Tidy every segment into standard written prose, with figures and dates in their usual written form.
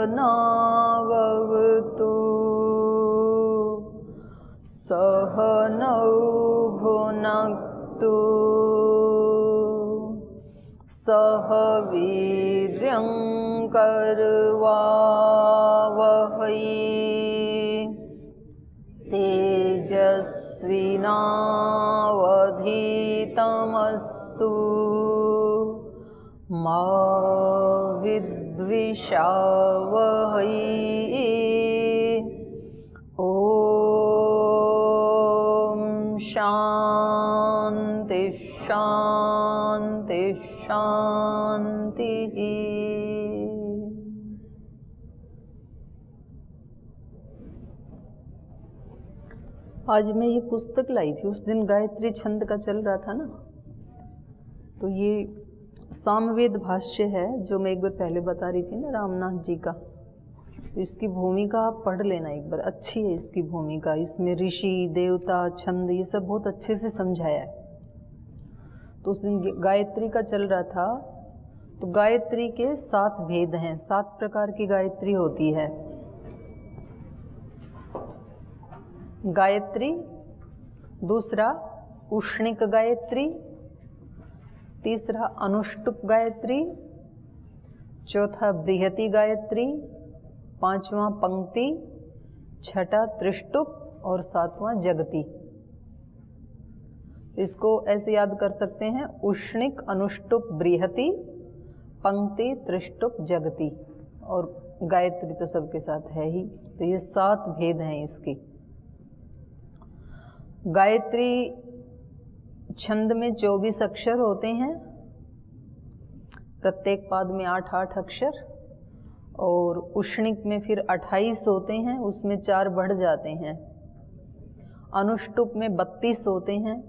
सहनावतु सहनौ भुनक्तु सह वीर्यं करवावहै तेजस्विनावधीतमस्तु मा विद्विषावहै। ॐ शान्ति शान्ति शान्तिः। आज मैं ये पुस्तक लाई थी, उस दिन गायत्री छंद का चल रहा था ना, तो ये सामवेद भाष्य है जो मैं एक बार पहले बता रही थी ना, रामनाथ जी का। तो इसकी भूमिका आप पढ़ लेना एक बार, अच्छी है इसकी भूमिका। इसमें ऋषि देवता छंद ये सब बहुत अच्छे से समझाया है। तो उस दिन गायत्री का चल रहा था, तो गायत्री के 7 भेद हैं, 7 प्रकार की गायत्री होती है। गायत्री, दूसरा उष्णिक गायत्री, तीसरा अनुष्टुप गायत्री, चौथा बृहति गायत्री, पांचवा पंक्ति, छठा त्रिष्टुप और सातवां जगती। इसको ऐसे याद कर सकते हैं, उष्णिक, अनुष्टुप, बृहति, पंक्ति, त्रिष्टुप, जगती। और गायत्री तो सबके साथ है ही। तो ये 7 भेद हैं इसके। गायत्री छंद में 24 अक्षर होते हैं, प्रत्येक पाद में 8-8 अक्षर। और उष्णिक में फिर 28 होते हैं, उसमें 4 बढ़ जाते हैं। अनुष्टुप में 32 होते हैं,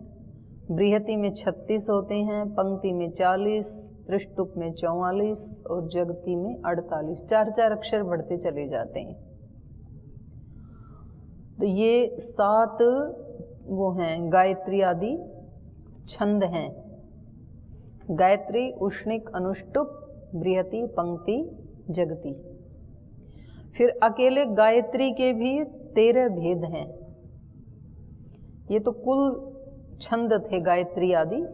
बृहति में 36 होते हैं, पंक्ति में 40, त्रिष्टुप में 44 और जगती में 48। 4-4 अक्षर बढ़ते चले जाते हैं। तो ये 7 वो हैं गायत्री आदि छंद हैं। गायत्री, उष्णिक, अनुष्टुप, बृहति, पंक्ति, जगती। फिर अकेले गायत्री के भी 13 भेद हैं। ये तो कुल छंद थे गायत्री आदि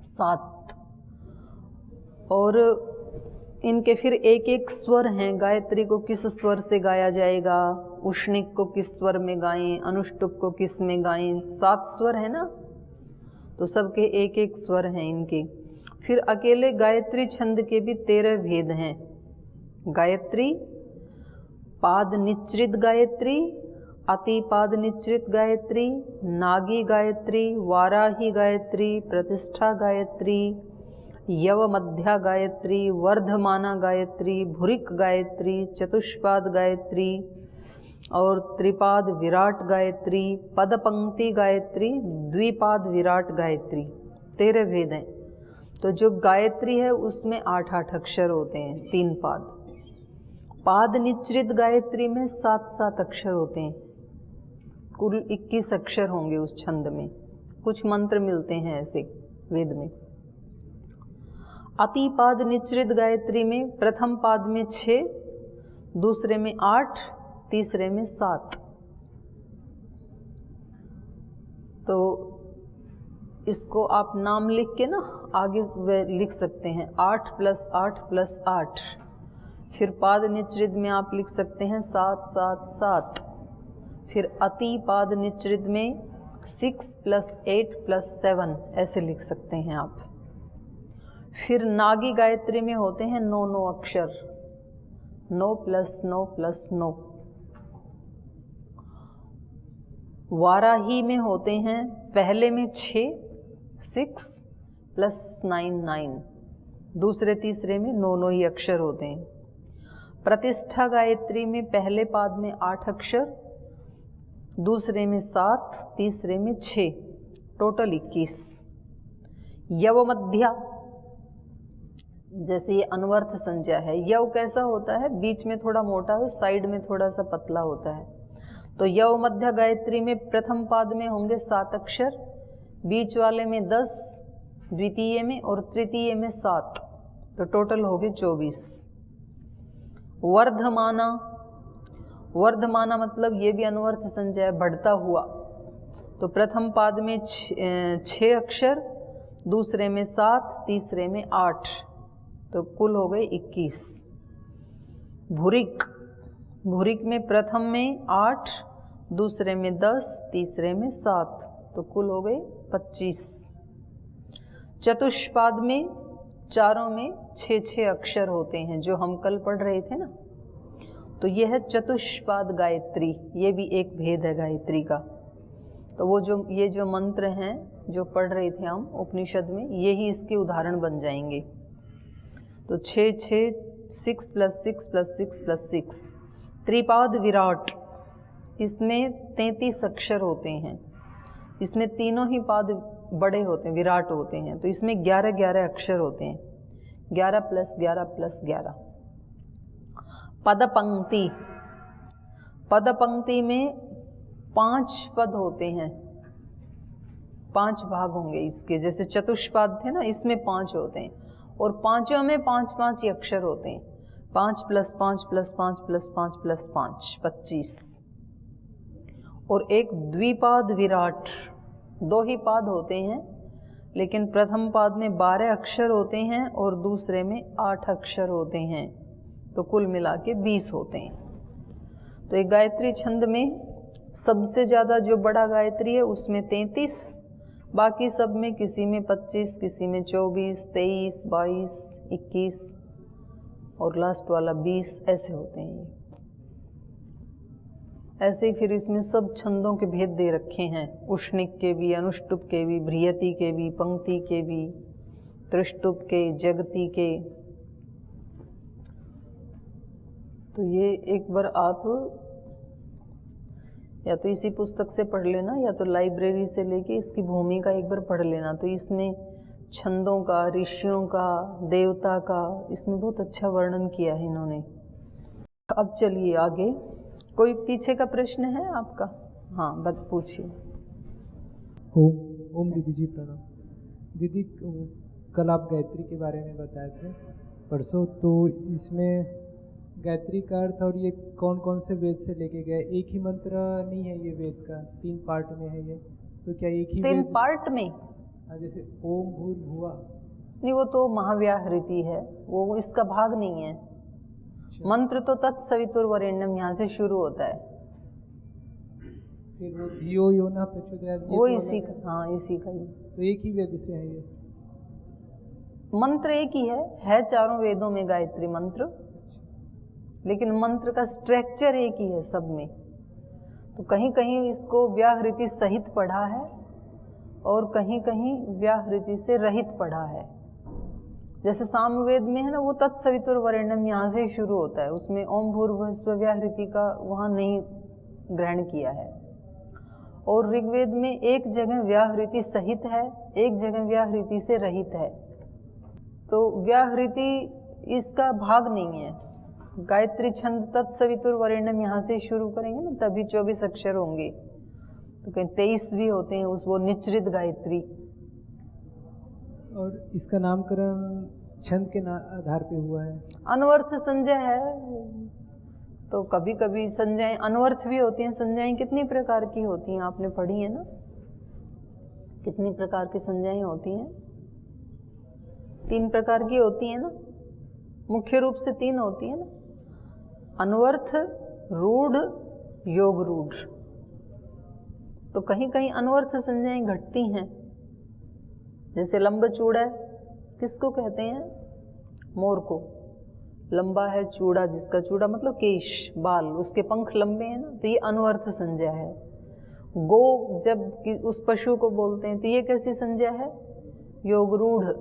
7। और इनके फिर एक स्वर हैं। गायत्री को किस स्वर से गाया जाएगा, उष्णिक को किस स्वर में गाएं, अनुष्टुप को किस में गाएं। 7 स्वर है ना, तो सबके एक स्वर हैं इनके। फिर अकेले गायत्री छंद के भी 13 भेद हैं। गायत्री, पाद निश्रित गायत्री, अतिपाद निश्रित गायत्री, नागी गायत्री, वाराही गायत्री, प्रतिष्ठा गायत्री, यवमध्या गायत्री, वर्धमाना गायत्री, भुरिक गायत्री, चतुष्पाद गायत्री और त्रिपाद विराट गायत्री, पदपंक्ति गायत्री, द्विपाद विराट गायत्री। 13 भेद हैं। तो जो गायत्री है उसमें 8-8 अक्षर होते हैं, 3 पाद। पाद निश्रित गायत्री में 7-7 अक्षर होते हैं। कुल 21 अक्षर होंगे उस छंद में। कुछ मंत्र मिलते हैं ऐसे वेद में। अतिपाद निश्रित गायत्री में प्रथम पाद में 6, दूसरे में 8, तीसरे में 7। तो इसको आप नाम लिख के ना आगे लिख सकते हैं, 8 + 8 + 8। फिर पाद निश्रित में आप लिख सकते हैं 7 7 7। फिर अति पाद निश्रित में 6 + 8 + 7 ऐसे लिख सकते हैं आप। फिर नागी गायत्री में होते हैं 9 अक्षर, 9 + 9 + 9। वाराही में होते हैं पहले में 6 + 9 9। दूसरे तीसरे में 9 ही अक्षर होते हैं। प्रतिष्ठा गायत्री में पहले पाद में 8 अक्षर, दूसरे में 7, तीसरे में 6, टोटल 21। यवमध्या, जैसे ये अनवर्थ संज्ञा है। यव कैसा होता है, बीच में थोड़ा मोटा है, साइड में थोड़ा सा पतला होता है। तो यवमध्या गायत्री में प्रथम पाद में होंगे 7 अक्षर, बीच वाले में 10, द्वितीय में और तृतीय में 7, तो टोटल हो गए 24। वर्धमाना, वर्धमाना मतलब ये भी अनवर्थ संज्ञा है, बढ़ता हुआ। तो प्रथम पाद में 6 अक्षर, दूसरे में 7, तीसरे में 8, तो कुल हो गए 21। भूरिक, भूरिक में प्रथम में 8, दूसरे में 10, तीसरे में 7, तो कुल हो गए 25। चतुष्पाद में चारों में 6 अक्षर होते हैं, जो हम कल पढ़ रहे थे ना, तो यह है चतुष्पाद गायत्री। ये भी एक भेद है गायत्री का। तो वो जो ये जो मंत्र हैं जो पढ़ रहे थे हम उपनिषद में, यही इसके उदाहरण बन जाएंगे। तो 6 6 + 6 + 6 + 6। त्रिपाद विराट, इसमें 33 अक्षर होते हैं, इसमें तीनों ही पाद बड़े होते हैं, विराट होते हैं, तो इसमें 11 अक्षर होते हैं, 11 + 11 + 11। पदपंक्ति, पदपंक्ति में 5 पद होते हैं, 5 भाग होंगे इसके, जैसे चतुष्पाद थे ना, इसमें 5 होते हैं, और पांचों में 5 अक्षर होते हैं, 5 + 5 + 5 + 5 + 5 25। और एक द्विपाद विराट, 2 ही पाद होते हैं, लेकिन प्रथम पाद में 12 अक्षर होते हैं और दूसरे में 8 अक्षर होते हैं, तो कुल मिला के 20 होते हैं। तो एक गायत्री छंद में सबसे ज़्यादा जो बड़ा गायत्री है उसमें 33, बाकी सब में किसी में 25, किसी में 24, 23, 22, 21 और लास्ट वाला 20, ऐसे होते हैं ये। ऐसे ही फिर इसमें सब छंदों के भेद दे रखे हैं, उष्णिक के भी, अनुष्टुप के भी, बृहति के भी, पंक्ति के भी, त्रिष्टुप के, जगति के। तो ये एक बार आप या तो इसी पुस्तक से पढ़ लेना, या तो लाइब्रेरी से लेके इसकी भूमिका एक बार पढ़ लेना। तो इसमें छंदों का, ऋषियों का, देवता का, इसमें बहुत अच्छा वर्णन किया है इन्होंने। अब चलिए आगे, कोई पीछे का प्रश्न है आपका? हाँ, बस पूछिए। ओम दीदी जी प्रणाम। दीदी कल आप गायत्री के बारे में बताए थे परसों, तो इसमें गायत्री का अर्थ और ये कौन कौन से वेद से लेके गए? एक ही मंत्र नहीं है ये वेद का, 3 पार्ट में है ये, तो क्या एक ही 3 पार्ट में? जैसे ओम भूर्भुवः नहीं, वो तो महाव्याहृति है, वो इसका भाग नहीं है। मंत्र तो तत्सवितुर्वरेण्यम यहाँ से शुरू होता है। फिर वो धियो यो न प्रचोदयात्, वो इसी का, हाँ इसी का ही। तो एक ही वेद से है ये मंत्र, एक ही है चारों वेदों में गायत्री मंत्र, लेकिन मंत्र का स्ट्रक्चर एक ही है सब में। तो कहीं कहीं इसको व्याहृति सहित पढ़ा है और कहीं कहीं व्याहृति से रहित पढ़ा है। जैसे सामवेद में है ना, वो तत्सवितुर्वरेण्यम यहाँ से ही शुरू होता है, उसमें ओम भूर्भुवः व्याहृति का वहाँ नहीं ग्रहण किया है। और ऋग्वेद में एक जगह व्याहृति सहित है, एक जगह व्याहृति से रहित है। तो व्याहृति इसका भाग नहीं है। गायत्री छंद तत्सवितुर्वरेण्यम यहाँ से शुरू करेंगे ना, तभी 24 अक्षर होंगे। तो कहीं 23 भी होते हैं, वो निचरित गायत्री। और इसका नामकरण छंद के आधार पे हुआ है? अनवर्थ संज्ञा है, तो कभी कभी संज्ञाएं अनवर्थ भी होती हैं। संज्ञाएं कितनी प्रकार की होती हैं, आपने पढ़ी है ना, कितनी प्रकार की संज्ञाएं होती हैं? 3 प्रकार की होती हैं ना, मुख्य रूप से 3 होती है ना, अनवर्थ, रूढ़, योग रूढ़। तो कहीं कहीं अनवर्थ संज्ञाएं घटती हैं, जैसे लंब चूड़ा किसको कहते हैं? मोर को। लंबा है चूड़ा, जिसका चूड़ा मतलब केश, बाल, उसके पंख लंबे हैं ना, तो ये अनवर्थ संज्ञा है। गो जब उस पशु को बोलते हैं तो ये कैसी संज्ञा है? योग रूढ़।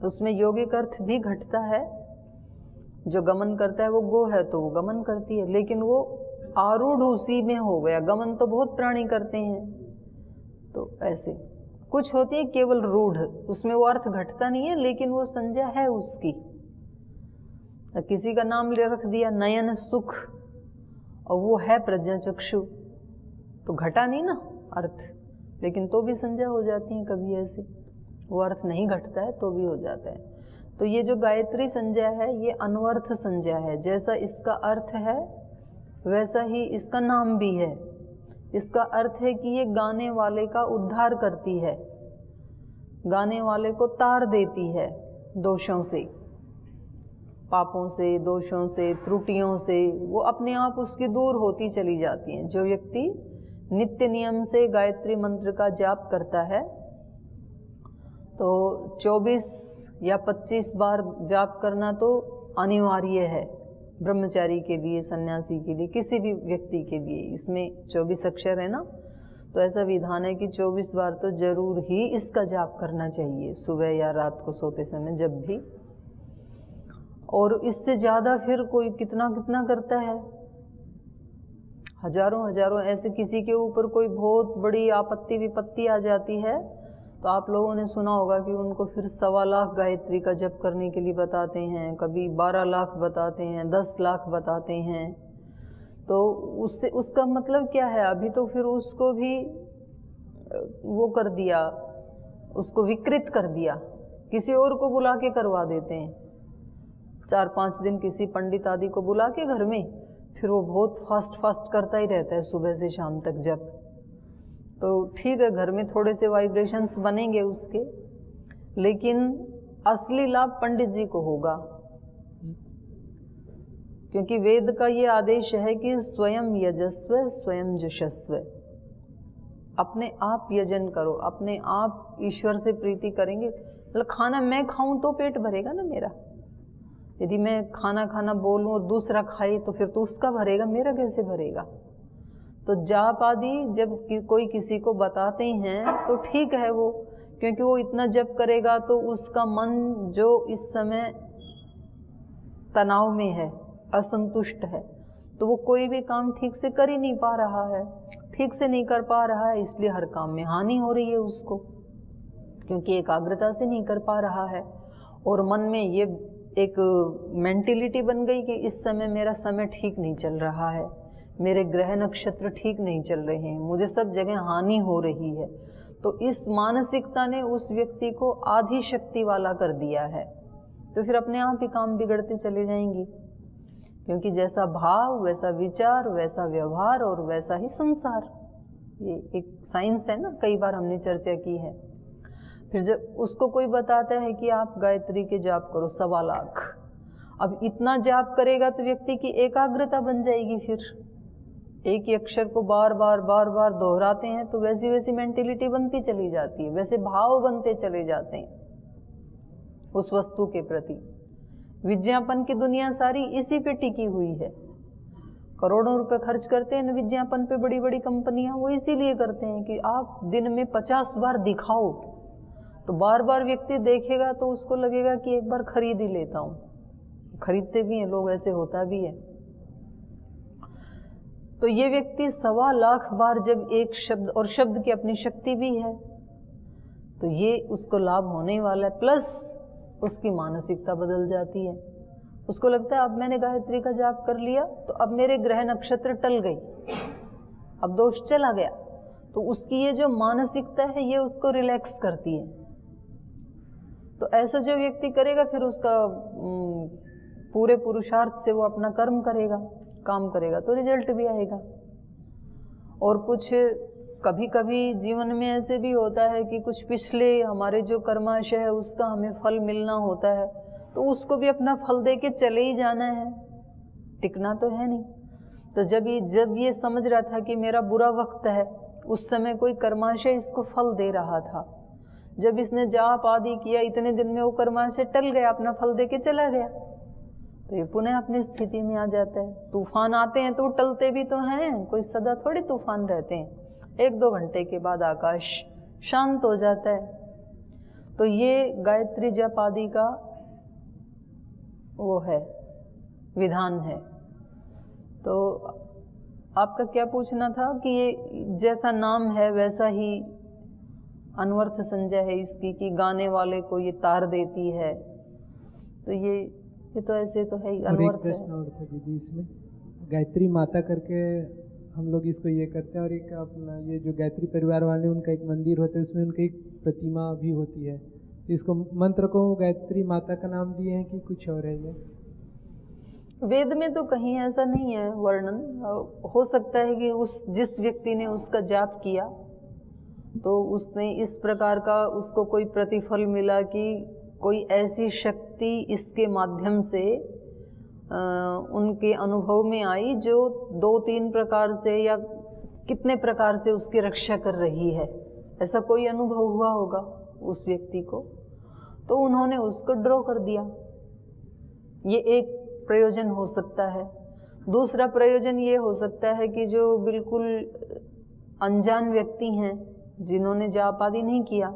उसमें यौगिक अर्थ भी घटता है, जो गमन करता है वो गो है तो वो गमन करती है, लेकिन वो आरूढ़ उसी में हो गया। गमन तो बहुत प्राणी करते हैं, तो ऐसे कुछ होती है केवल रूढ़, उसमें वो अर्थ घटता नहीं है, लेकिन वो संज्ञा है उसकी। किसी का नाम ले रख दिया नयन सुख, और वो है प्रज्ञाचक्षु, तो घटा नहीं ना अर्थ, लेकिन तो भी संज्ञा हो जाती है कभी ऐसे। वो अर्थ नहीं घटता है तो भी हो जाता है। तो ये जो गायत्री संज्ञा है ये अनवर्थ संज्ञा है। जैसा इसका अर्थ है वैसा ही इसका नाम भी है। इसका अर्थ है कि ये गाने वाले का उद्धार करती है, गाने वाले को तार देती है दोषों से, पापों से, दोषों से, त्रुटियों से, वो अपने आप उसकी दूर होती चली जाती हैं। जो व्यक्ति नित्य नियम से गायत्री मंत्र का जाप करता है तो 24 या 25 बार जाप करना तो अनिवार्य है ब्रह्मचारी के लिए, सन्यासी के लिए, किसी भी व्यक्ति के लिए। इसमें 24 अक्षर है ना, तो ऐसा विधान है कि 24 बार तो जरूर ही इसका जाप करना चाहिए, सुबह या रात को सोते समय जब भी। और इससे ज़्यादा फिर कोई कितना कितना करता है, हजारों हजारों। ऐसे किसी के ऊपर कोई बहुत बड़ी आपत्ति विपत्ति आ जाती है तो आप लोगों ने सुना होगा कि उनको फिर 1.25 लाख गायत्री का जप करने के लिए बताते हैं, कभी 12 लाख बताते हैं, 10 लाख बताते हैं। तो उससे उसका मतलब क्या है, अभी तो फिर उसको भी वो कर दिया, उसको विकृत कर दिया, किसी और को बुला के करवा देते हैं। 4-5 दिन किसी पंडित आदि को बुला के घर में, फिर वो बहुत फास्ट करता ही रहता है सुबह से शाम तक जप। तो ठीक है, घर में थोड़े से वाइब्रेशंस बनेंगे उसके, लेकिन असली लाभ पंडित जी को होगा, क्योंकि वेद का ये आदेश है कि स्वयं यजस्व स्वयं जुषस्व। अपने आप यजन करो, अपने आप ईश्वर से प्रीति करेंगे। मतलब खाना मैं खाऊं तो पेट भरेगा ना मेरा। यदि मैं खाना बोलूं और दूसरा खाए तो फिर तो उसका भरेगा, मेरा कैसे भरेगा। तो जाप आदि जब कोई किसी को बताते हैं तो ठीक है वो, क्योंकि वो इतना जप करेगा तो उसका मन जो इस समय तनाव में है, असंतुष्ट है, तो वो कोई भी काम ठीक से कर ही नहीं पा रहा है। ठीक से नहीं कर पा रहा है इसलिए हर काम में हानि हो रही है उसको, क्योंकि एकाग्रता से नहीं कर पा रहा है। और मन में ये एक मेंटिलिटी बन गई कि इस समय मेरा समय ठीक नहीं चल रहा है, मेरे ग्रह नक्षत्र ठीक नहीं चल रहे हैं, मुझे सब जगह हानि हो रही है। तो इस मानसिकता ने उस व्यक्ति को आधी शक्ति वाला कर दिया है। तो फिर अपने आप ही काम बिगड़ते चले जाएंगे, क्योंकि जैसा भाव वैसा विचार, वैसा व्यवहार और वैसा ही संसार। ये एक साइंस है ना, कई बार हमने चर्चा की है। फिर जब उसको कोई बताता है कि आप गायत्री के जाप करो 1.25 लाख, अब इतना जाप करेगा तो व्यक्ति की एकाग्रता बन जाएगी। फिर एक ही अक्षर को बार बार दोहराते हैं तो वैसी वैसी मेंटिलिटी बनती चली जाती है, वैसे भाव बनते चले जाते हैं उस वस्तु के प्रति। विज्ञापन की दुनिया सारी इसी पे टिकी हुई है। करोड़ों रुपए खर्च करते हैं विज्ञापन पे बड़ी बड़ी कंपनियां, वो इसीलिए करते हैं कि आप दिन में 50 बार दिखाओ, तो बार बार व्यक्ति देखेगा तो उसको लगेगा कि एक बार खरीद ही लेता हूँ। खरीदते भी हैं लोग, ऐसे होता भी है। तो ये व्यक्ति 1.25 लाख बार जब एक शब्द, और शब्द की अपनी शक्ति भी है, तो ये उसको लाभ होने वाला है। प्लस उसकी मानसिकता बदल जाती है, उसको लगता है अब मैंने गायत्री का जाप कर लिया तो अब मेरे ग्रह नक्षत्र टल गई, अब दोष चला गया। तो उसकी ये जो मानसिकता है ये उसको रिलैक्स करती है। तो ऐसा जो व्यक्ति करेगा फिर उसका पूरे पुरुषार्थ से वो अपना कर्म करेगा, काम करेगा तो रिजल्ट भी आएगा। और कुछ कभी कभी जीवन में ऐसे भी होता है कि कुछ पिछले हमारे जो कर्माशय है उसका हमें फल मिलना होता है, तो उसको भी अपना फल दे के चले ही जाना है, टिकना तो है नहीं। तो जब ये समझ रहा था कि मेरा बुरा वक्त है, उस समय कोई कर्माशय इसको फल दे रहा था। जब इसने जाप आदि किया, इतने दिन में वो कर्माशय टल गया, अपना फल दे के चला गया, तो ये पुनः अपनी स्थिति में आ जाता है। तूफान आते हैं तो टलते भी तो हैं, कोई सदा थोड़ी तूफान रहते हैं। 1-2 घंटे के बाद आकाश शांत हो जाता है। तो ये गायत्री जप आदि का वो है, विधान है। तो आपका क्या पूछना था कि ये जैसा नाम है वैसा ही अनवर्थ संज्ञा है इसकी, कि गाने वाले को ये तार देती है। तो ये तो ऐसे तो है ही, अनवर्थ है। प्रश्न और था दीदी, इसमें गायत्री माता करके हम लोग इसको ये करते हैं, और एक अपना ये जो गायत्री परिवार वाले उनका एक मंदिर होता है उसमें उनकी एक प्रतिमा भी होती है, इसको मंत्र को गायत्री माता का नाम दिए हैं कि कुछ और है ये? वेद में तो कहीं ऐसा नहीं है वर्णन। हो सकता है कि जिस व्यक्ति ने उसका जाप किया तो उसने इस प्रकार का उसको कोई प्रतिफल मिला कि कोई ऐसी शक्ति इसके माध्यम से उनके अनुभव में आई जो 2-3 प्रकार से या कितने प्रकार से उसकी रक्षा कर रही है, ऐसा कोई अनुभव हुआ होगा उस व्यक्ति को, तो उन्होंने उसको ड्रॉ कर दिया। ये एक प्रयोजन हो सकता है। दूसरा प्रयोजन ये हो सकता है कि जो बिल्कुल अनजान व्यक्ति हैं, जिन्होंने जाप आदि नहीं किया,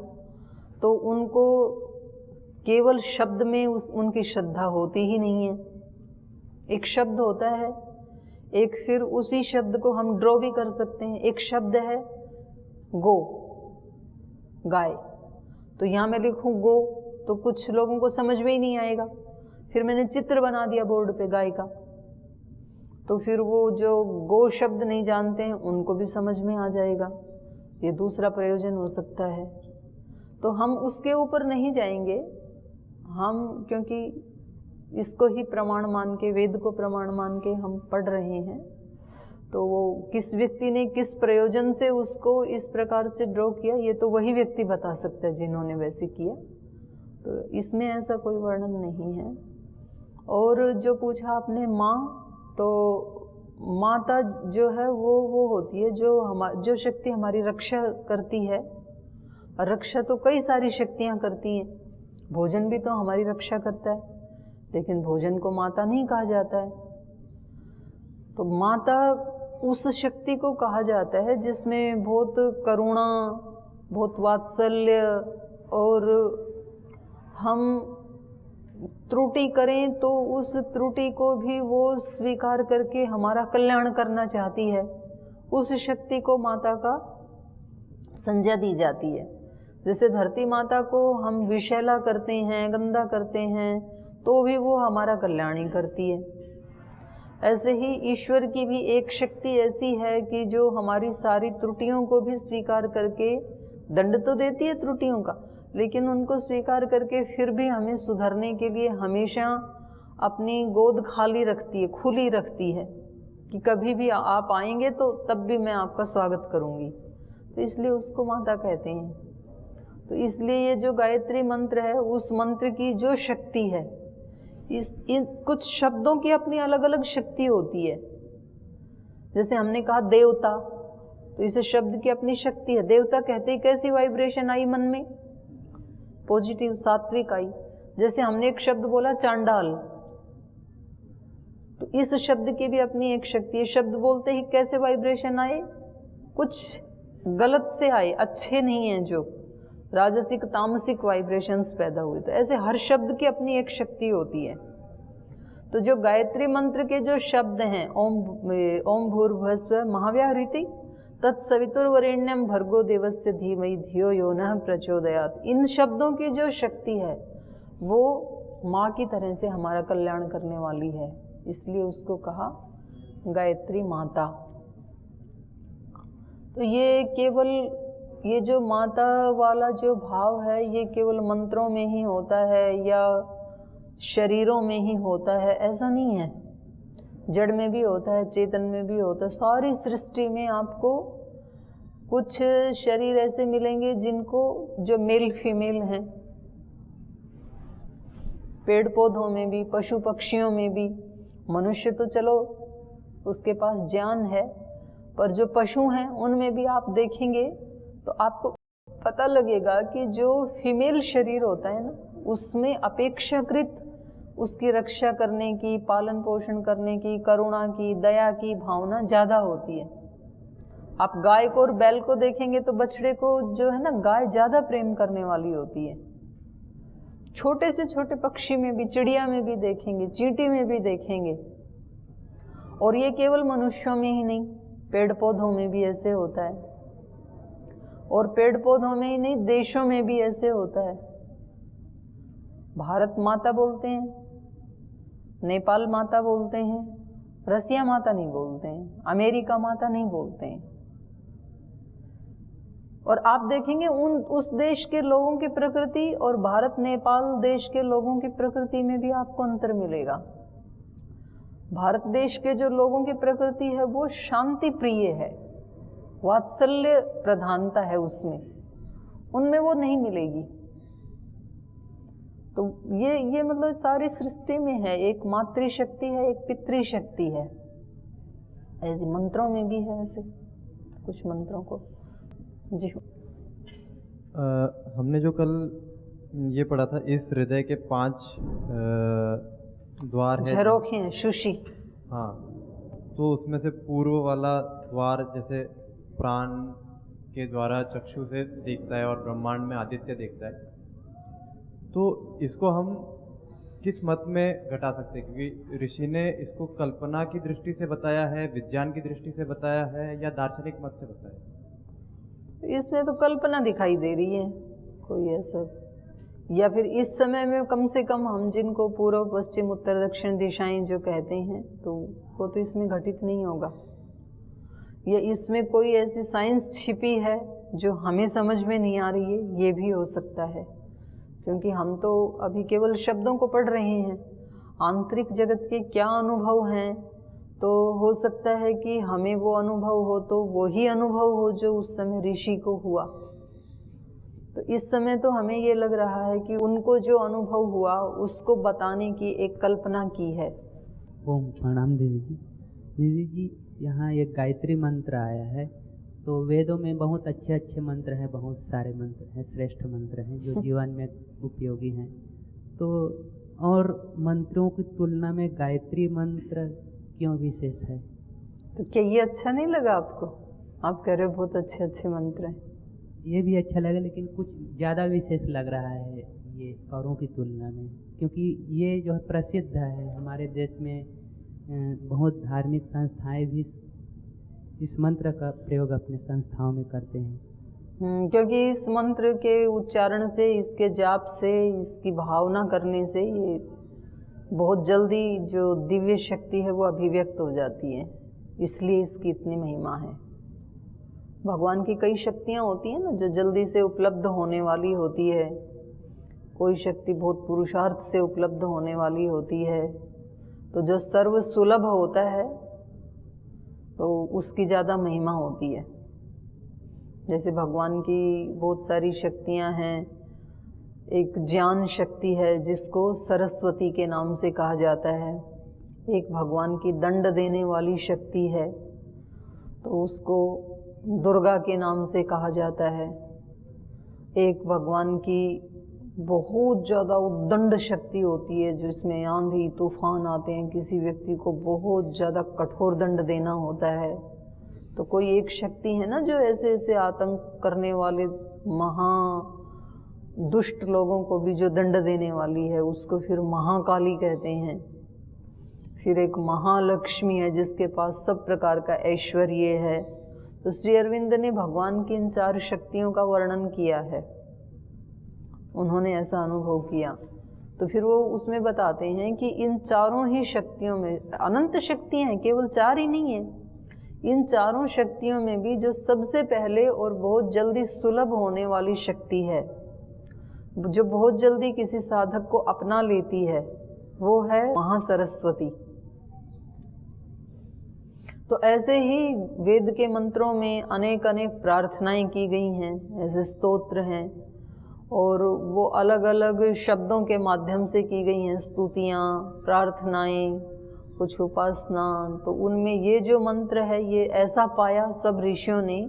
तो उनको केवल शब्द में उनकी श्रद्धा होती ही नहीं है। एक शब्द होता है, एक फिर उसी शब्द को हम ड्रॉ भी कर सकते हैं। एक शब्द है गो, गाय, तो यहाँ मैं लिखूं गो तो कुछ लोगों को समझ में ही नहीं आएगा। फिर मैंने चित्र बना दिया बोर्ड पे गाय का, तो फिर वो जो गो शब्द नहीं जानते हैं उनको भी समझ में आ जाएगा। ये दूसरा प्रयोजन हो सकता है। तो हम उसके ऊपर नहीं जाएंगे हम, क्योंकि इसको ही प्रमाण मान के, वेद को प्रमाण मान के हम पढ़ रहे हैं। तो वो किस व्यक्ति ने किस प्रयोजन से उसको इस प्रकार से ड्रॉ किया, ये तो वही व्यक्ति बता सकता है जिन्होंने वैसे किया। तो इसमें ऐसा कोई वर्णन नहीं है। और जो पूछा आपने माँ, तो माता जो है वो होती है जो शक्ति हमारी रक्षा करती है। और रक्षा तो कई सारी शक्तियाँ करती हैं। भोजन भी तो हमारी रक्षा करता है, लेकिन भोजन को माता नहीं कहा जाता है। तो माता उस शक्ति को कहा जाता है जिसमें बहुत करुणा, बहुत वात्सल्य, और हम त्रुटि करें तो उस त्रुटि को भी वो स्वीकार करके हमारा कल्याण करना चाहती है। उस शक्ति को माता का संज्ञा दी जाती है। जैसे धरती माता को हम विषैला करते हैं, गंदा करते हैं, तो भी वो हमारा कल्याण ही करती है। ऐसे ही ईश्वर की भी एक शक्ति ऐसी है कि जो हमारी सारी त्रुटियों को भी स्वीकार करके दंड तो देती है त्रुटियों का, लेकिन उनको स्वीकार करके फिर भी हमें सुधरने के लिए हमेशा अपनी गोद खाली रखती है, खुली रखती है कि कभी भी आप आएंगे तो तब भी मैं आपका स्वागत करूंगी। तो इसलिए उसको माता कहते हैं। तो इसलिए ये जो गायत्री मंत्र है, उस मंत्र की जो शक्ति है, इन कुछ शब्दों की अपनी अलग अलग शक्ति होती है। जैसे हमने कहा देवता, तो इस शब्द की अपनी शक्ति है। देवता कहते ही कैसी वाइब्रेशन आई मन में, पॉजिटिव, सात्विक आई। जैसे हमने एक शब्द बोला चांडाल, तो इस शब्द की भी अपनी एक शक्ति है। शब्द बोलते ही कैसे वाइब्रेशन आए, कुछ गलत से आए, अच्छे नहीं हैं, जो राजसिक तामसिक वाइब्रेशंस पैदा हुए। तो ऐसे हर शब्द की अपनी एक शक्ति होती है। तो जो गायत्री मंत्र के जो शब्द हैं, ओम भूर्भुवस्सुवः महाव्याहृति तत्सवितुर्वरेण्यं भर्गो देवस्य धीमहि धियो यो नः प्रचोदयात्, इन शब्दों की जो शक्ति है वो माँ की तरह से हमारा कल्याण करने वाली है, इसलिए उसको कहा गायत्री माता। तो ये केवल ये जो माता वाला जो भाव है, ये केवल मंत्रों में ही होता है या शरीरों में ही होता है, ऐसा नहीं है। जड़ में भी होता है, चेतन में भी होता है। सारी सृष्टि में आपको कुछ शरीर ऐसे मिलेंगे जिनको, जो मेल फीमेल हैं, पेड़ पौधों में भी, पशु पक्षियों में भी। मनुष्य तो चलो उसके पास ज्ञान है, पर जो पशु हैं उनमें भी आप देखेंगे तो आपको पता लगेगा कि जो फीमेल शरीर होता है ना, उसमें अपेक्षाकृत उसकी रक्षा करने की, पालन पोषण करने की, करुणा की, दया की भावना ज़्यादा होती है। आप गाय को और बैल को देखेंगे तो बछड़े को जो है ना, गाय ज़्यादा प्रेम करने वाली होती है। छोटे से छोटे पक्षी में भी, चिड़िया में भी देखेंगे, चींटी में भी देखेंगे। और ये केवल मनुष्यों में ही नहीं, पेड़ पौधों में भी ऐसे होता है। और पेड़ पौधों में ही नहीं, देशों में भी ऐसे होता है। भारत माता बोलते हैं, नेपाल माता बोलते हैं, रसिया माता नहीं बोलते हैं, अमेरिका माता नहीं बोलते हैं। और आप देखेंगे उस देश के लोगों की प्रकृति और भारत नेपाल देश के लोगों की प्रकृति में भी आपको अंतर मिलेगा। भारत देश के जो लोगों की प्रकृति है वो शांति प्रिय है, वात्सल्य प्रधानता है उसमें, उनमें वो नहीं मिलेगी। तो ये मतलब सारी सृष्टि में है, एक मातृशक्ति है, एक पितृशक्ति है। ऐसे मंत्रों में भी है, ऐसे कुछ मंत्रों को जी। हमने जो कल ये पढ़ा था, इस हृदय के 5 द्वार है, झरोखे हैं, शुषि। हाँ, तो उसमें से पूर्व वाला द्वार जैसे प्राण के द्वारा चक्षु से देखता है और ब्रह्मांड में आदित्य देखता है, तो इसको हम किस मत में घटा सकते हैं? क्योंकि ऋषि ने इसको कल्पना की दृष्टि से बताया है, विज्ञान की दृष्टि से बताया है, या दार्शनिक मत से बताया है? इसमें तो कल्पना दिखाई दे रही है कोई ऐसा, या फिर इस समय में कम से कम हम जिनको पूर्व पश्चिम उत्तर दक्षिण दिशाएं जो कहते हैं, तो वो तो इसमें घटित नहीं होगा, या इसमें कोई ऐसी साइंस छिपी है जो हमें समझ में नहीं आ रही है, ये भी हो सकता है। क्योंकि हम तो अभी केवल शब्दों को पढ़ रहे हैं, आंतरिक जगत के क्या अनुभव हैं, तो हो सकता है कि हमें वो अनुभव हो तो वही अनुभव हो जो उस समय ऋषि को हुआ। तो इस समय तो हमें ये लग रहा है कि उनको जो अनुभव हुआ उसको बताने की एक कल्पना की है। ओम प्रणाम दीदी जी। दीदी जी, यहाँ एक गायत्री मंत्र आया है, तो वेदों में बहुत अच्छे अच्छे मंत्र हैं, बहुत सारे मंत्र हैं, श्रेष्ठ मंत्र हैं जो जीवन में उपयोगी हैं। तो और मंत्रों की तुलना में गायत्री मंत्र क्यों विशेष है? तो क्या ये अच्छा नहीं लगा आपको? आप कह रहे हो बहुत अच्छे अच्छे मंत्र हैं। ये भी अच्छा लगा, लेकिन कुछ ज़्यादा विशेष लग रहा है ये औरों की तुलना में, क्योंकि ये जो है प्रसिद्ध है हमारे देश में। बहुत धार्मिक संस्थाएं भी इस मंत्र का प्रयोग अपने संस्थाओं में करते हैं। क्योंकि इस मंत्र के उच्चारण से, इसके जाप से, इसकी भावना करने से ये बहुत जल्दी जो दिव्य शक्ति है वो अभिव्यक्त हो जाती है, इसलिए इसकी इतनी महिमा है। भगवान की कई शक्तियाँ होती हैं ना जो जल्दी से उपलब्ध होने वाली होती है, कोई शक्ति बहुत पुरुषार्थ से उपलब्ध होने वाली होती है, तो जो सर्व सुलभ होता है तो उसकी ज़्यादा महिमा होती है। जैसे भगवान की बहुत सारी शक्तियाँ हैं, एक ज्ञान शक्ति है जिसको सरस्वती के नाम से कहा जाता है, एक भगवान की दंड देने वाली शक्ति है तो उसको दुर्गा के नाम से कहा जाता है, एक भगवान की बहुत ज़्यादा उद्दंड शक्ति होती है जिसमें आंधी तूफान आते हैं, किसी व्यक्ति को बहुत ज़्यादा कठोर दंड देना होता है। तो कोई एक शक्ति है ना जो ऐसे ऐसे आतंक करने वाले महा दुष्ट लोगों को भी जो दंड देने वाली है, उसको फिर महाकाली कहते हैं। फिर एक महालक्ष्मी है जिसके पास सब प्रकार का ऐश्वर्य है। तो श्री अरविंद ने भगवान की इन 4 शक्तियों का वर्णन किया है, उन्होंने ऐसा अनुभव किया। तो फिर वो उसमें बताते हैं कि इन चारों ही शक्तियों में अनंत शक्तियाँ हैं, केवल 4 ही नहीं है। इन चारों शक्तियों में भी जो सबसे पहले और बहुत जल्दी सुलभ होने वाली शक्ति है, जो बहुत जल्दी किसी साधक को अपना लेती है, वो है महासरस्वती। तो ऐसे ही वेद के मंत्रों में अनेक अनेक प्रार्थनाएं की गई हैं, ऐसे स्तोत्र हैं, और वो अलग अलग शब्दों के माध्यम से की गई हैं, स्तुतियाँ, प्रार्थनाएं, कुछ उपासना। तो उनमें ये जो मंत्र है ये ऐसा पाया सब ऋषियों ने,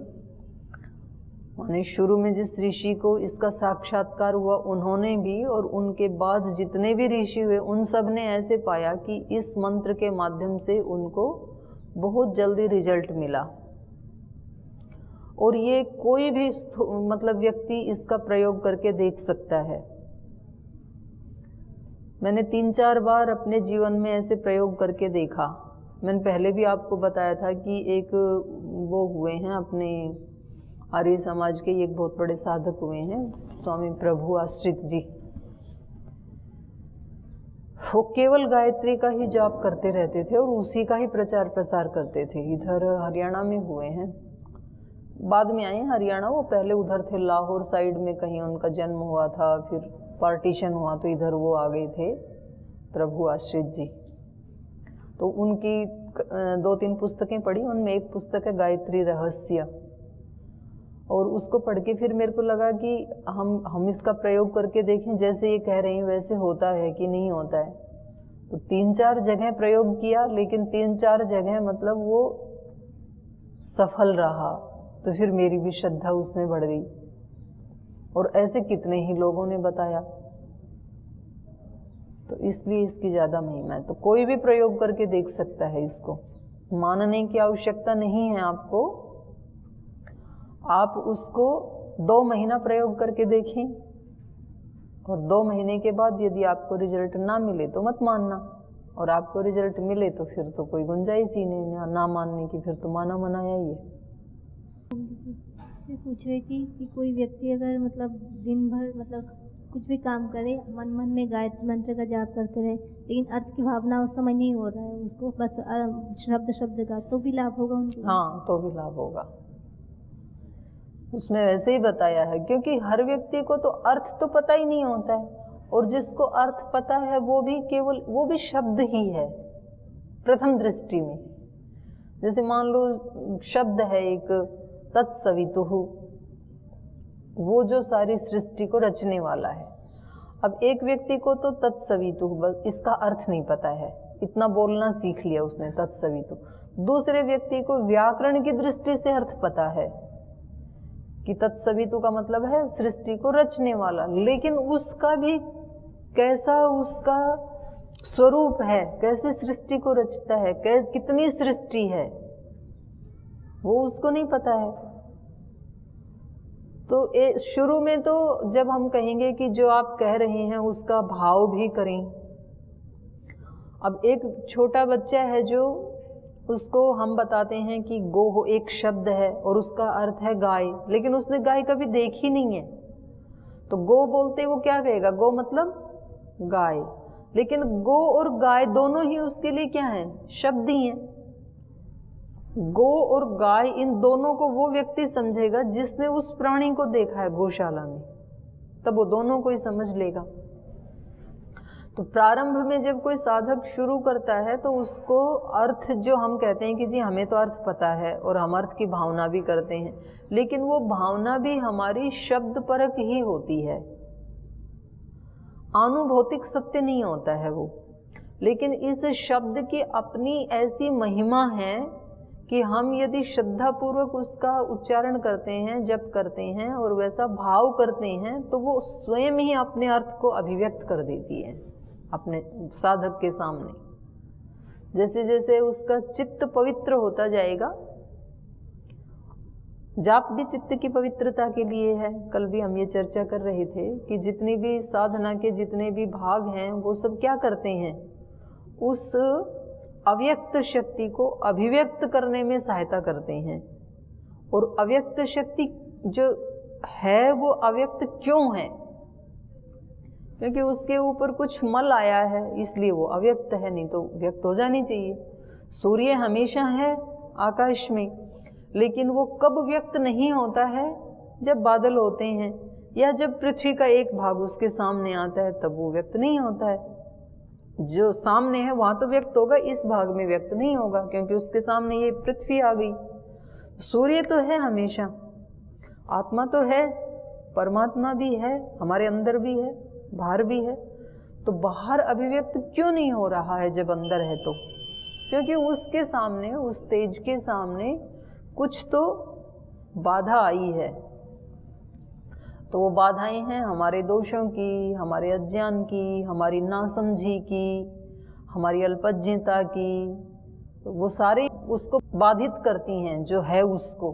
माने शुरू में जिस ऋषि को इसका साक्षात्कार हुआ उन्होंने भी, और उनके बाद जितने भी ऋषि हुए उन सब ने ऐसे पाया कि इस मंत्र के माध्यम से उनको बहुत जल्दी रिजल्ट मिला। और ये कोई भी मतलब व्यक्ति इसका प्रयोग करके देख सकता है। मैंने 3-4 बार अपने जीवन में ऐसे प्रयोग करके देखा। मैंने पहले भी आपको बताया था कि एक वो हुए हैं अपने आर्य समाज के, एक बहुत बड़े साधक हुए हैं, स्वामी प्रभु आश्रित जी। वो केवल गायत्री का ही जाप करते रहते थे और उसी का ही प्रचार प्रसार करते थे। इधर हरियाणा में हुए हैं। बाद में आए हरियाणा, वो पहले उधर थे लाहौर साइड में कहीं उनका जन्म हुआ था, फिर पार्टीशन हुआ तो इधर वो आ गए थे प्रभु आश्रित जी। तो उनकी 2-3 पुस्तकें पढ़ी, उनमें एक पुस्तक है गायत्री रहस्य, और उसको पढ़ के फिर मेरे को लगा कि हम इसका प्रयोग करके देखें, जैसे ये कह रहे हैं वैसे होता है कि नहीं होता है। तो 3-4 जगह प्रयोग किया, लेकिन 3-4 जगह मतलब वो सफल रहा, तो फिर मेरी भी श्रद्धा उसमें बढ़ गई। और ऐसे कितने ही लोगों ने बताया, तो इसलिए इसकी ज़्यादा महिमा है। तो कोई भी प्रयोग करके देख सकता है, इसको मानने की आवश्यकता नहीं है आपको। आप उसको 2 महीना प्रयोग करके देखें, और 2 महीने के बाद यदि आपको रिजल्ट ना मिले तो मत मानना, और आपको रिजल्ट मिले तो फिर तो कोई गुंजाइश ही नहीं ना मानने की, फिर तो माना मनाया ही है। मैं पूछ रही थी कि कोई व्यक्ति अगर मतलब दिन भर मतलब कुछ भी काम करे, मन में गायत्री मंत्र का जाप करते रहे, लेकिन अर्थ की भावना उस समय नहीं हो रहा है उसको, बस शब्द का, तो भी लाभ होगा उनको? हाँ, तो भी लाभ होगा। उसमें वैसे ही बताया है, क्योंकि हर व्यक्ति को तो अर्थ तो पता ही नहीं होता है, और जिसको अर्थ पता है वो भी केवल वो भी शब्द ही है प्रथम दृष्टि में। जैसे मान लो शब्द है एक तत्सवितुः, वो जो सारी सृष्टि को रचने वाला है। अब एक व्यक्ति को तो तत्सवितुः बस इसका अर्थ नहीं पता है, इतना बोलना सीख लिया उसने तत्सवितुः। दूसरे व्यक्ति को व्याकरण की दृष्टि से अर्थ पता है कि तत्सवितुः का मतलब है सृष्टि को रचने वाला, लेकिन उसका भी कैसा उसका स्वरूप है, कैसे सृष्टि को रचता है, कितनी सृष्टि है, वो उसको नहीं पता है। तो शुरू में तो जब हम कहेंगे कि जो आप कह रहे हैं उसका भाव भी करें। अब एक छोटा बच्चा है जो उसको हम बताते हैं कि गो एक शब्द है और उसका अर्थ है गाय, लेकिन उसने गाय कभी देखी नहीं है, तो गो बोलते वो क्या कहेगा, गो मतलब गाय, लेकिन गो और गाय दोनों ही उसके लिए क्या है, शब्द ही हैं। गो और गाय इन दोनों को वो व्यक्ति समझेगा जिसने उस प्राणी को देखा है गौशाला में, तब वो दोनों को ही समझ लेगा। तो प्रारंभ में जब कोई साधक शुरू करता है तो उसको अर्थ जो हम कहते हैं कि जी हमें तो अर्थ पता है और हम अर्थ की भावना भी करते हैं, लेकिन वो भावना भी हमारी शब्द परक ही होती है, आनुभौतिक सत्य नहीं होता है वो। लेकिन इस शब्द की अपनी ऐसी महिमा है कि हम यदि श्रद्धा पूर्वक उसका उच्चारण करते हैं, जप करते हैं और वैसा भाव करते हैं, तो वो स्वयं ही अपने अर्थ को अभिव्यक्त कर देती है अपने साधक के सामने। जैसे जैसे उसका चित्त पवित्र होता जाएगा, जाप भी चित्त की पवित्रता के लिए है। कल भी हम ये चर्चा कर रहे थे कि जितनी भी साधना के जितने भी भाग हैं वो सब क्या करते हैं, उस अव्यक्त शक्ति को अभिव्यक्त करने में सहायता करते हैं। और अव्यक्त शक्ति जो है वो अव्यक्त क्यों है, क्योंकि उसके ऊपर कुछ मल आया है इसलिए वो अव्यक्त है, नहीं तो व्यक्त हो जानी चाहिए। सूर्य हमेशा है आकाश में, लेकिन वो कब व्यक्त नहीं होता है, जब बादल होते हैं या जब पृथ्वी का एक भाग उसके सामने आता है, तब वो व्यक्त नहीं होता है। जो सामने है वहां तो व्यक्त होगा, इस भाग में व्यक्त नहीं होगा क्योंकि उसके सामने ये पृथ्वी आ गई। सूर्य तो है हमेशा, आत्मा तो है, परमात्मा भी है, हमारे अंदर भी है, बाहर भी है। तो बाहर अभिव्यक्त क्यों नहीं हो रहा है जब अंदर है तो, क्योंकि उसके सामने, उस तेज के सामने कुछ तो बाधा आई है। तो वो बाधाएं हैं हमारे दोषों की, हमारे अज्ञान की, हमारी नासमझी की, हमारी अल्पज्ञता की, तो वो सारे उसको बाधित करती हैं जो है उसको।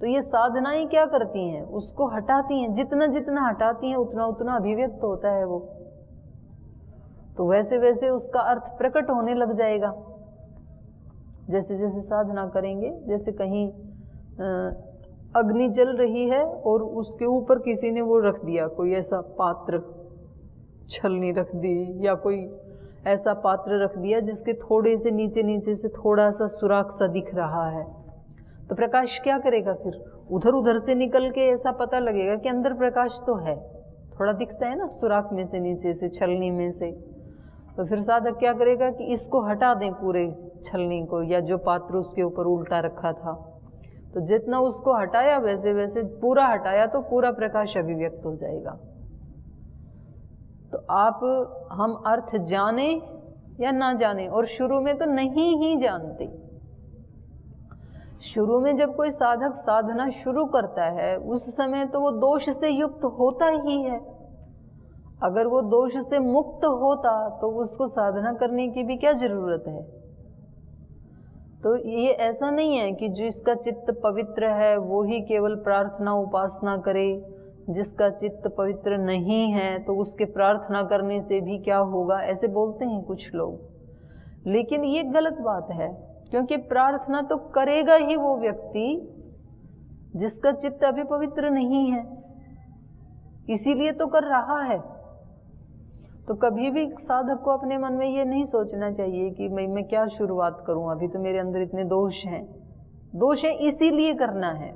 तो ये साधनाएं क्या करती हैं, उसको हटाती हैं, जितना जितना हटाती हैं उतना उतना अभिव्यक्त होता है वो। तो वैसे वैसे उसका अर्थ प्रकट होने लग जाएगा जैसे जैसे साधना करेंगे। जैसे कहीं अग्नि जल रही है और उसके ऊपर किसी ने वो रख दिया, कोई ऐसा पात्र, छलनी रख दी या कोई ऐसा पात्र रख दिया जिसके थोड़े से नीचे नीचे से थोड़ा सा सुराख सा दिख रहा है, तो प्रकाश क्या करेगा फिर? उधर उधर से निकल के ऐसा पता लगेगा कि अंदर प्रकाश तो है, थोड़ा दिखता है ना सुराख में से, नीचे से, छलनी में से। तो फिर साधक क्या करेगा कि इसको हटा दें पूरे छलनी को, या जो पात्र उसके ऊपर उल्टा रखा था, तो जितना उसको हटाया वैसे वैसे पूरा हटाया तो पूरा प्रकाश अभिव्यक्त हो जाएगा। तो आप हम अर्थ जाने या ना जाने, और शुरू में तो नहीं ही जानते। शुरू में जब कोई साधक साधना शुरू करता है उस समय तो वो दोष से युक्त होता ही है। अगर वो दोष से मुक्त होता तो उसको साधना करने की भी क्या जरूरत है? तो ये ऐसा नहीं है कि जिसका चित्त पवित्र है वो ही केवल प्रार्थना उपासना करे, जिसका चित्त पवित्र नहीं है तो उसके प्रार्थना करने से भी क्या होगा, ऐसे बोलते हैं कुछ लोग। लेकिन ये गलत बात है, क्योंकि प्रार्थना तो करेगा ही वो व्यक्ति जिसका चित्त अभी पवित्र नहीं है, इसीलिए तो कर रहा है। तो कभी भी साधक को अपने मन में ये नहीं सोचना चाहिए कि मैं क्या शुरुआत करूं, अभी तो मेरे अंदर इतने दोष हैं। दोष है इसीलिए करना है,